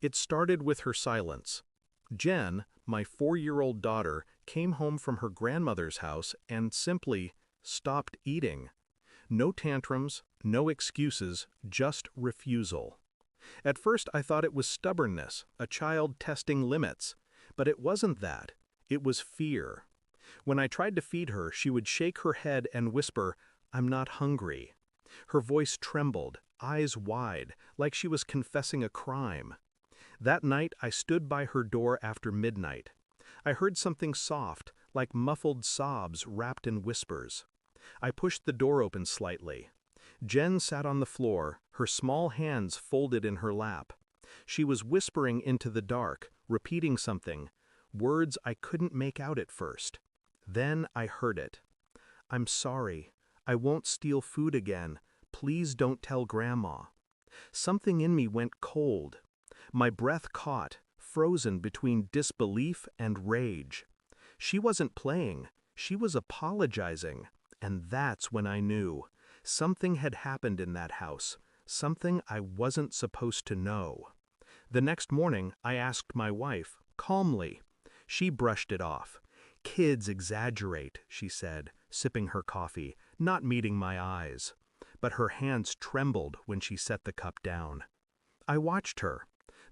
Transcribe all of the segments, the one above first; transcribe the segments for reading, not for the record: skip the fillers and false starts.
It started with her silence. Jen, my 4-year-old daughter, came home from her grandmother's house and simply stopped eating. No tantrums, no excuses, just refusal. At first I thought it was stubbornness, a child testing limits. But it wasn't that. It was fear. When I tried to feed her, she would shake her head and whisper, "I'm not hungry." Her voice trembled, eyes wide, like she was confessing a crime. That night I stood by her door after midnight. I heard something soft, like muffled sobs wrapped in whispers. I pushed the door open slightly. Jen sat on the floor, her small hands folded in her lap. She was whispering into the dark, repeating something, words I couldn't make out at first. Then I heard it. "I'm sorry. I won't steal food again. Please don't tell Grandma." Something in me went cold. My breath caught, frozen between disbelief and rage. She wasn't playing. She was apologizing. And that's when I knew. Something had happened in that house. Something I wasn't supposed to know. The next morning, I asked my wife, calmly. She brushed it off. "Kids exaggerate," she said, sipping her coffee, not meeting my eyes. But her hands trembled when she set the cup down. I watched her.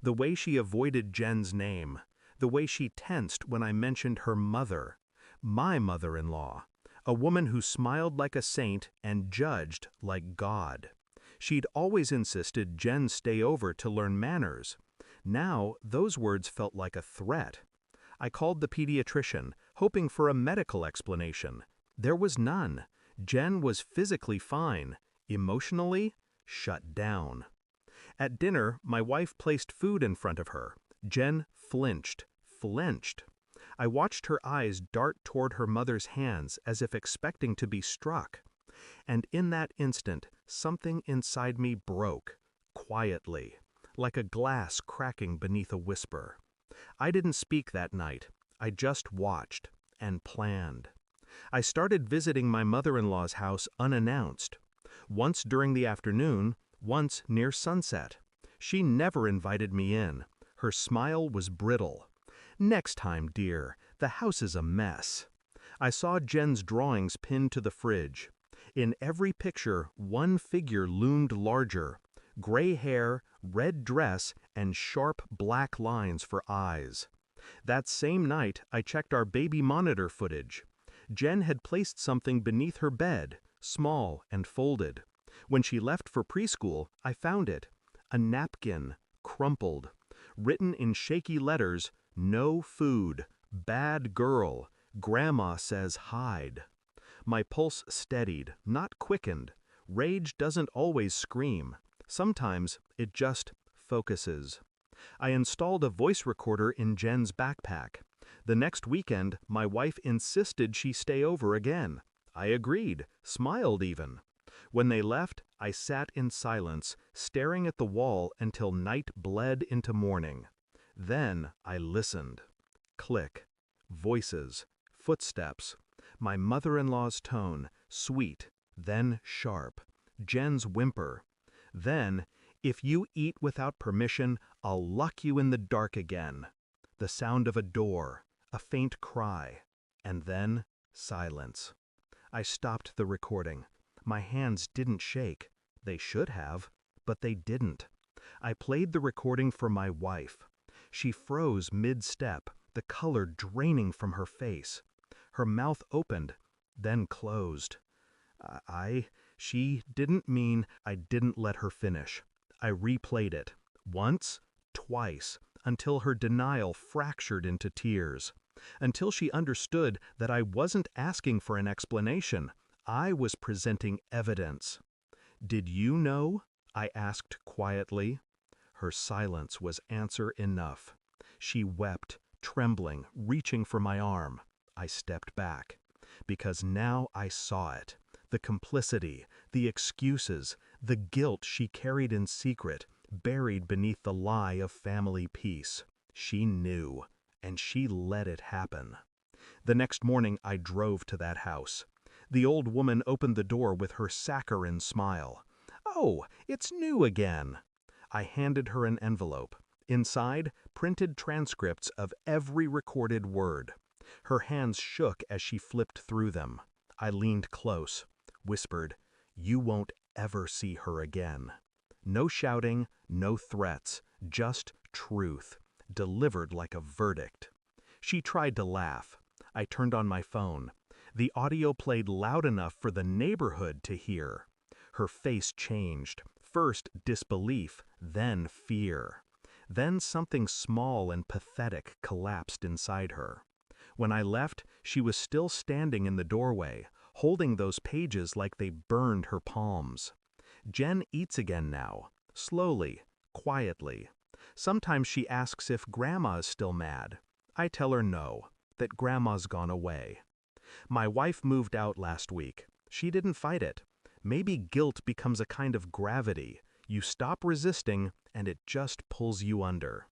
The way she avoided Jen's name. The way she tensed when I mentioned her mother. My mother-in-law. A woman who smiled like a saint and judged like God. She'd always insisted Jen stay over to learn manners. Now, those words felt like a threat. I called the pediatrician, hoping for a medical explanation. There was none. Jen was physically fine. Emotionally, shut down. At dinner, my wife placed food in front of her. Jen flinched. I watched her eyes dart toward her mother's hands as if expecting to be struck. And in that instant, something inside me broke, quietly, like a glass cracking beneath a whisper. I didn't speak that night. I just watched and planned. I started visiting my mother-in-law's house unannounced. Once during the afternoon, once near sunset. She never invited me in. Her smile was brittle. "Next time, dear, the house is a mess." I saw Jen's drawings pinned to the fridge. In every picture, one figure loomed larger. Gray hair, red dress, and sharp black lines for eyes. That same night, I checked our baby monitor footage. Jen had placed something beneath her bed, small and folded. When she left for preschool, I found it. A napkin, crumpled. Written in shaky letters, "No food. Bad girl. Grandma says hide." My pulse steadied, not quickened. Rage doesn't always scream. Sometimes it just focuses. I installed a voice recorder in Jen's backpack. The next weekend, my wife insisted she stay over again. I agreed, smiled even. When they left, I sat in silence, staring at the wall until night bled into morning. Then I listened. Click. Voices. Footsteps. My mother-in-law's tone, sweet, then sharp. Jen's whimper. Then, "If you eat without permission, I'll lock you in the dark again." The sound of a door, a faint cry, and then silence. I stopped the recording. My hands didn't shake. They should have, but they didn't. I played the recording for my wife. She froze mid-step, the color draining from her face. Her mouth opened, then closed. She didn't mean I didn't let her finish. I replayed it, once, twice, until her denial fractured into tears. Until she understood that I wasn't asking for an explanation. I was presenting evidence. "Did you know?" I asked quietly. Her silence was answer enough. She wept, trembling, reaching for my arm. I stepped back. Because now I saw it. The complicity, the excuses, the guilt she carried in secret, buried beneath the lie of family peace. She knew, and she let it happen. The next morning I drove to that house. The old woman opened the door with her saccharine smile. "Oh, it's new again." I handed her an envelope. Inside, printed transcripts of every recorded word. Her hands shook as she flipped through them. I leaned close, whispered, "You won't ever see her again." No shouting, no threats, just truth, delivered like a verdict. She tried to laugh. I turned on my phone. The audio played loud enough for the neighborhood to hear. Her face changed, first disbelief, then fear. Then something small and pathetic collapsed inside her. When I left, she was still standing in the doorway, holding those pages like they burned her palms. Jen eats again now, slowly, quietly. Sometimes she asks if Grandma is still mad. I tell her no, that Grandma's gone away. My wife moved out last week. She didn't fight it. Maybe guilt becomes a kind of gravity. You stop resisting, and it just pulls you under.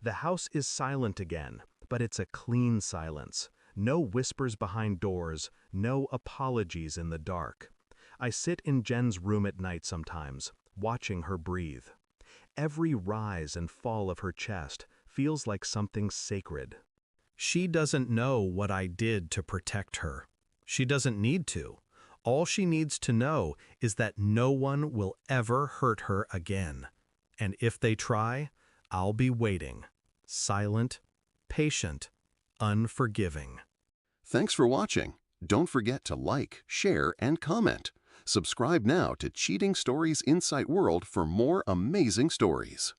The house is silent again, but it's a clean silence. No whispers behind doors, no apologies in the dark. I sit in Jen's room at night sometimes, watching her breathe. Every rise and fall of her chest feels like something sacred. She doesn't know what I did to protect her. She doesn't need to. All she needs to know is that no one will ever hurt her again. And if they try, I'll be waiting. Silent, patient, unforgiving. Thanks for watching. Don't forget to like, share, and comment. Subscribe now to Cheating Stories Insight World for more amazing stories.